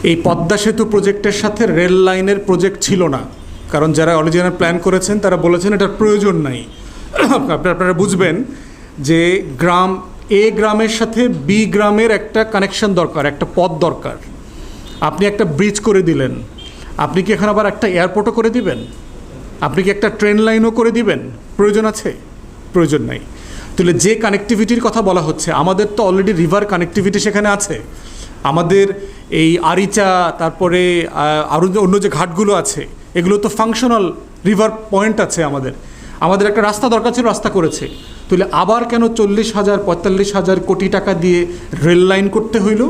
এই পদ্মা সেতু প্রজেক্টের সাথে রেল লাইনের প্রজেক্ট ছিল না, কারণ যারা অরিজিনাল প্ল্যান করেছেন তারা বলেছেন এটার প্রয়োজন নাই। আপনারা বুঝবেন যে গ্রামের সাথে বি গ্রামের একটা কানেকশন দরকার, একটা পথ দরকার। আপনি একটা ব্রিজ করে দিলেন, আপনি কি এখন আবার একটা এয়ারপোর্টও করে দিবেন? আপনি কি একটা ট্রেন লাইনও করে দিবেন? প্রয়োজন আছে? প্রয়োজন নাই। তাহলে যে কানেক্টিভিটির কথা বলা হচ্ছে, আমাদের তো অলরেডি রিভার কানেক্টিভিটি সেখানে আছে। আমাদের এই আরিচা, তারপরে আরও অন্য যে ঘাটগুলো আছে, এগুলো তো ফাংশনাল রিভার পয়েন্ট আছে। আমাদের একটা রাস্তা দরকার ছিল, রাস্তা করেছে। তাহলে আবার কেন 40,000-45,000 কোটি টাকা দিয়ে রেল লাইন করতে হইল?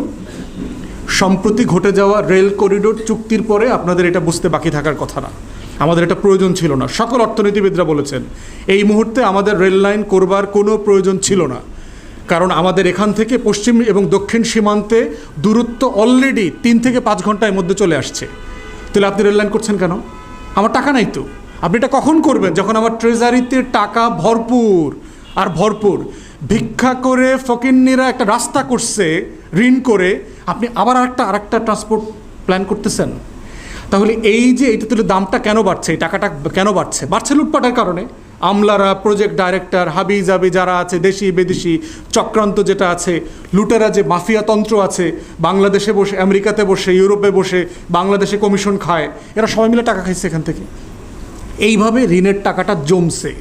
সম্প্রতি ঘটে যাওয়া রেল করিডোর চুক্তির পরে আপনাদের এটা বুঝতে বাকি থাকার কথা না। আমাদের এটা প্রয়োজন ছিল না। সকল অর্থনীতিবিদরা বলেছেন এই মুহূর্তে আমাদের রেল লাইন করবার কোনো প্রয়োজন ছিল না, কারণ আমাদের এখান থেকে পশ্চিম এবং দক্ষিণ সীমান্তে দূরত্ব অলরেডি 3 থেকে 5 ঘন্টার মধ্যে চলে আসছে। তাহলে আপনি রেল লাইন করছেন কেন? আমার টাকা নাই তো। আপনি এটা কখন করবেন? যখন আমার ট্রেজারিতে টাকা ভরপুর আর ভরপুর। ভিক্ষা করে ফকিন্নিরা একটা রাস্তা করছে ঋণ করে, আপনি আবার আরেকটা ট্রান্সপোর্ট প্ল্যান করতেছেন। তাহলে এই যে এইটা, তাহলে দামটা কেন বাড়ছে? এই টাকাটা কেন বাড়ছে লুটপাটের কারণে। আমলারা, প্রজেক্ট ডাইরেক্টর, হাবি জাবি যারা আছে, দেশি বিদেশি চক্রান্ত যেটা আছে, লুটেরা যে মাফিয়া তন্ত্র আছে, বাংলাদেশে বসে, আমেরিকাতে বসে, ইউরোপে বসে বাংলাদেশে কমিশন খায়, এরা সবাই মিলে টাকা খাইছে এখান থেকে। এইভাবে ঋণের টাকাটা জমছে।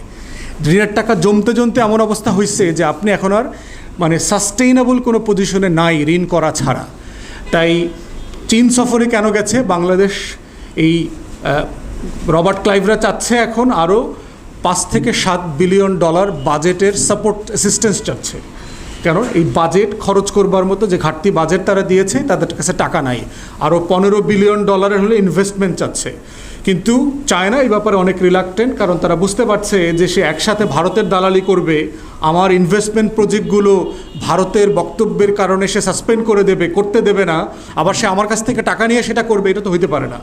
ঋণের টাকা জমতে জমতে এমন অবস্থা হয়েছে যে আপনি এখন আর সাস্টেইনেবল কোনো পজিশনে নাই ঋণ করা ছাড়া। তাই চীন সফরে কেন গেছে বাংলাদেশ? এই রবার্ট ক্লাইভরা চাচ্ছে এখন আরও $5 থেকে $7 বিলিয়ন বাজেটের সাপোর্ট অ্যাসিস্ট্যান্স চাচ্ছে। কেন? এই বাজেট খরচ করবার মতো যে ঘাটতি বাজেট তারা দিয়েছে, তাদের কাছে টাকা নাই। আরও $15 বিলিয়ন হলে ইনভেস্টমেন্ট চাচ্ছে। কিন্তু চায়না এই ব্যাপারে অনেক রিলাক্টেন্ট, কারণ তারা বুঝতে পারছে যে সে একসাথে ভারতের দালালি করবে, আমার ইনভেস্টমেন্ট প্রজেক্টগুলো ভারতের বক্তব্যের কারণে সে সাসপেন্ড করতে দেবে না, আবার সে আমার কাছ থেকে টাকা নিয়ে সেটা করবে, এটা তো হইতে পারে না।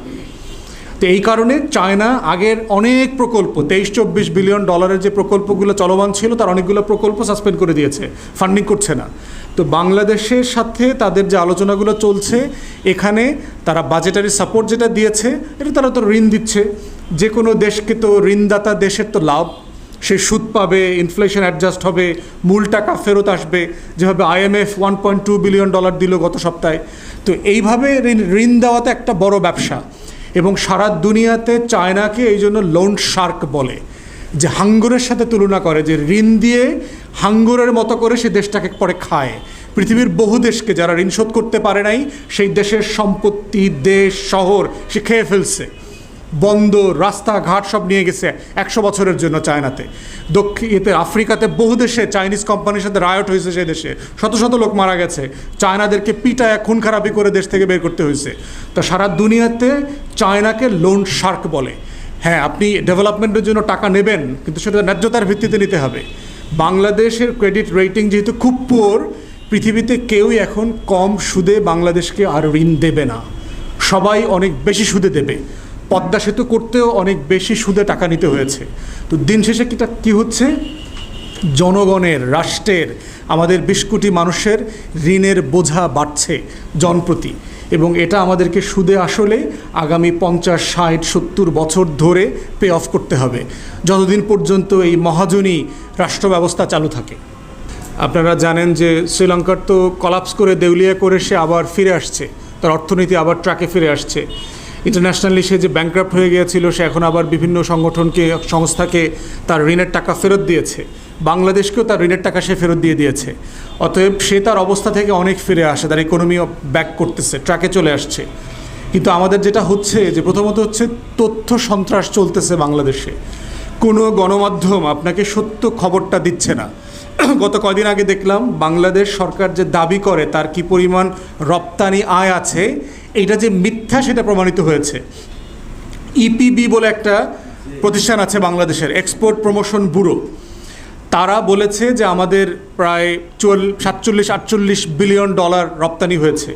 তো এই কারণে চায়না আগের অনেক প্রকল্প, 23-24 বিলিয়ন যে প্রকল্পগুলো চলমান ছিল, তার অনেকগুলো প্রকল্প সাসপেন্ড করে দিয়েছে, ফান্ডিং করছে না। তো বাংলাদেশের সাথে তাদের যে আলোচনাগুলো চলছে, এখানে তারা বাজেটারি সাপোর্ট যেটা দিয়েছে, এটা তারা তো ঋণ দিচ্ছে। যে কোনো দেশকে তো ঋণদাতা দেশের তো লাভ, সে সুদ পাবে, ইনফ্লেশন অ্যাডজাস্ট হবে, মূল টাকা ফেরত আসবে। যেভাবে IMF $1.2 বিলিয়ন দিল গত সপ্তাহে। তো এইভাবে ঋণ দেওয়াতে একটা বড় ব্যবসা, এবং সারা দুনিয়াতে চায়নাকে এই জন্য লোন শার্ক বলে, যে হাঙ্গরের সাথে তুলনা করে, যে ঋণ দিয়ে হাঙ্গরের মতো করে সে দেশটাকে পরে খায়। পৃথিবীর বহু দেশকে যারা ঋণ শোধ করতে পারে নাই, সেই দেশের সম্পত্তি, দেশ, শহর সে খেয়ে ফেলছে। বন্দর, রাস্তাঘাট সব নিয়ে গেছে 100 বছরের জন্য চায়নাতে। আফ্রিকাতে বহু দেশে চাইনিজ কোম্পানির সাথে রায়ট হয়েছে, সেই দেশে শত শত লোক মারা গেছে। চায়নাদেরকে পিটায় খুন খারাপি করে দেশ থেকে বের করতে হয়েছে। তো সারা দুনিয়াতে চায়নাকে লোন শার্ক বলে। হ্যাঁ, আপনি ডেভেলপমেন্টের জন্য টাকা নেবেন, কিন্তু সেটা ন্যায্যতার ভিত্তিতে নিতে হবে। বাংলাদেশের ক্রেডিট রেটিং যেহেতু খুব পুয়ার, পৃথিবীতে কেউই এখন কম সুদে বাংলাদেশকে আর ঋণ দেবে না, সবাই অনেক বেশি সুদে দেবে। পদ্মা সেতু করতেও অনেক বেশি সুদে টাকা নিতে হয়েছে। তো দিন শেষে কী হচ্ছে? জনগণের, রাষ্ট্রের, আমাদের 20 কোটি মানুষের ঋণের বোঝা বাড়ছে জনপ্রতি, এবং এটা আমাদেরকে সুদে আসলে আগামী 50, 60, 70 বছর ধরে পে অফ করতে হবে, যতদিন পর্যন্ত এই মহাজনী রাষ্ট্র ব্যবস্থা চালু থাকে। আপনারা জানেন যে শ্রীলঙ্কার তো কলাপস করে, দেউলিয়া করে সে আবার ফিরে আসছে, তার অর্থনীতি আবার ট্র্যাকে ফিরে আসছে। ইন্টারন্যাশনালি সে যে ব্যাংক্রাফ্ট হয়ে গিয়েছিল, সে এখন আবার বিভিন্ন সংস্থাকে তার ঋণের টাকা ফেরত দিয়েছে। বাংলাদেশকেও তার ঋণের টাকা সে ফেরত দিয়েছে। অতএব সে তার অবস্থা থেকে অনেক ফিরে আসে, তার ইকোনমিও ব্যাক করতেছে, ট্র্যাকে চলে আসছে। কিন্তু আমাদের যেটা হচ্ছে, যে প্রথমত হচ্ছে তথ্য সন্ত্রাস চলতেছে বাংলাদেশে। কোনো গণমাধ্যম আপনাকে সত্য খবরটা দিচ্ছে না। গত কদিন আগে দেখলাম বাংলাদেশ সরকার যে দাবি করে তার কি পরিমাণ রপ্তানি আয় আছে, এইটা যে মিথ্যা সেটা প্রমাণিত হয়েছে। EPB বলে একটা প্রতিষ্ঠান আছে বাংলাদেশের, এক্সপোর্ট প্রমোশন ব্যুরো, তারা বলেছে যে আমাদের প্রায় 47-48 বিলিয়ন রপ্তানি হয়েছে।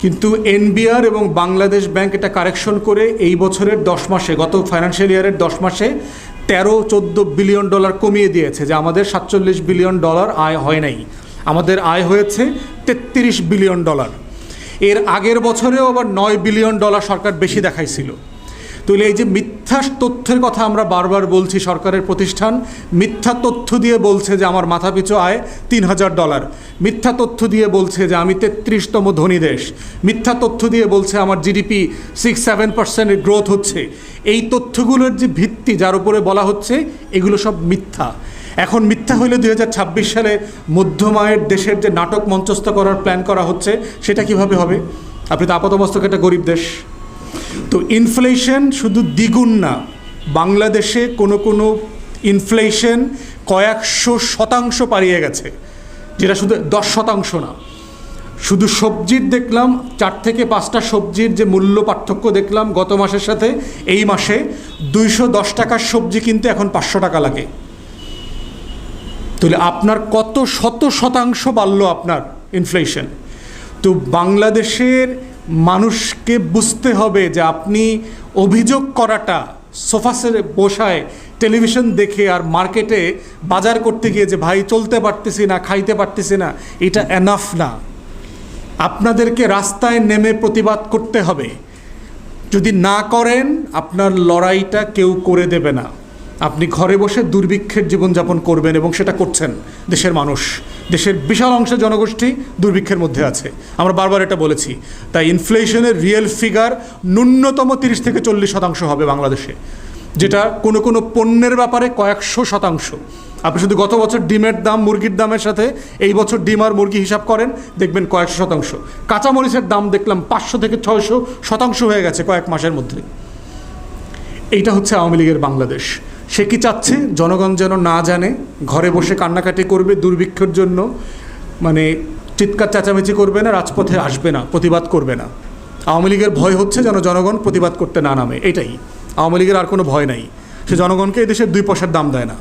কিন্তু NBR এবং বাংলাদেশ ব্যাংক এটা কারেকশন করে এই বছরের 10 মাসে, গত ফাইন্যান্সিয়াল ইয়ারের 10 মাসে 13-14 বিলিয়ন কমিয়ে দিয়েছে, যে আমাদের 47 বিলিয়ন আয় হয় নাই, আমাদের আয় হয়েছে 33 বিলিয়ন। এর আগের বছরেও আবার $9 বিলিয়ন সরকার বেশি দেখাইছিল। তাহলে এই যে মিথ্যা তথ্যের কথা আমরা বারবার বলছি, সরকারের প্রতিষ্ঠান মিথ্যা তথ্য দিয়ে বলছে যে আমার মাথাপিছু আয় $3000, মিথ্যা তথ্য দিয়ে বলছে যে আমি 33তম ধনী দেশ, মিথ্যা তথ্য দিয়ে বলছে আমার জিডিপি 6-7% গ্রোথ হচ্ছে। এই তথ্যগুলোর যে ভিত্তি যার উপরে বলা হচ্ছে এগুলো সব মিথ্যা। এখন মিথ্যা হইলে 2026 সালে মধ্যম আয়ের দেশের যে নাটক মঞ্চস্থ করার প্ল্যান করা হচ্ছে সেটা কিভাবে হবে? আপনি তো আপাতমস্তক একটা গরিব দেশ। তো ইনফ্লেশন শুধু দ্বিগুণ না, বাংলাদেশে কোনো ইনফ্লেশন কয়েকশো শতাংশ পারিয়ে গেছে, যেটা শুধু 10% না। শুধু সবজির দেখলাম 4 থেকে 5টা সবজির যে মূল্য পার্থক্য দেখলাম গত মাসের সাথে এই মাসে, 210 টাকার সবজি কিনতে এখন 500 টাকা লাগে। তাহলে আপনার কত শতাংশ বাড়লো আপনার ইনফ্লেশন। তো বাংলাদেশের মানুষকে বুঝতে হবে যে আপনি অভিযোগ করাটা সোফাসে বসায় টেলিভিশন দেখে আর মার্কেটে বাজার করতে গিয়ে যে ভাই চলতে পারতেছি না, খাইতে পারতেছি না, এটা এনাফ না। আপনাদেরকে রাস্তায় নেমে প্রতিবাদ করতে হবে। যদি না করেন আপনার লড়াইটা কেউ করে দেবে না। আপনি ঘরে বসে দুর্ভিক্ষের জীবনযাপন করবেন এবং সেটা করছেন। দেশের মানুষ, দেশের বিশাল অংশের জনগোষ্ঠী দুর্ভিক্ষের মধ্যে আছে, আমরা বারবার এটা বলেছি। তাই ইনফ্লেশনের রিয়েল ফিগার ন্যূনতম 30 থেকে 40% হবে বাংলাদেশে, যেটা কোনো পণ্যের ব্যাপারে কয়েকশো শতাংশ। আপনি শুধু গত বছর ডিমের দাম মুরগির দামের সাথে এই বছর ডিম আর মুরগি হিসাব করেন, দেখবেন কয়েকশো শতাংশ। কাঁচামরিচের দাম দেখলাম 500 থেকে 600% হয়ে গেছে কয়েক মাসের মধ্যে। এইটা হচ্ছে আওয়ামী লীগের বাংলাদেশ। সে কি চাচ্ছে? জনগণ যেন না জানে, ঘরে বসে কান্নাকাটি করবে দুর্ভিক্ষের জন্য, মানে চিৎকার চেঁচামেচি করবে না, রাজপথে আসবে না, প্রতিবাদ করবে না। আওয়ামী লীগের ভয় হচ্ছে যেন জনগণ প্রতিবাদ করতে না নামে, এটাই। আওয়ামী লীগের আর কোনো ভয় নাই, সে জনগণকে এই দেশের 2 পয়সার দাম দেয় না।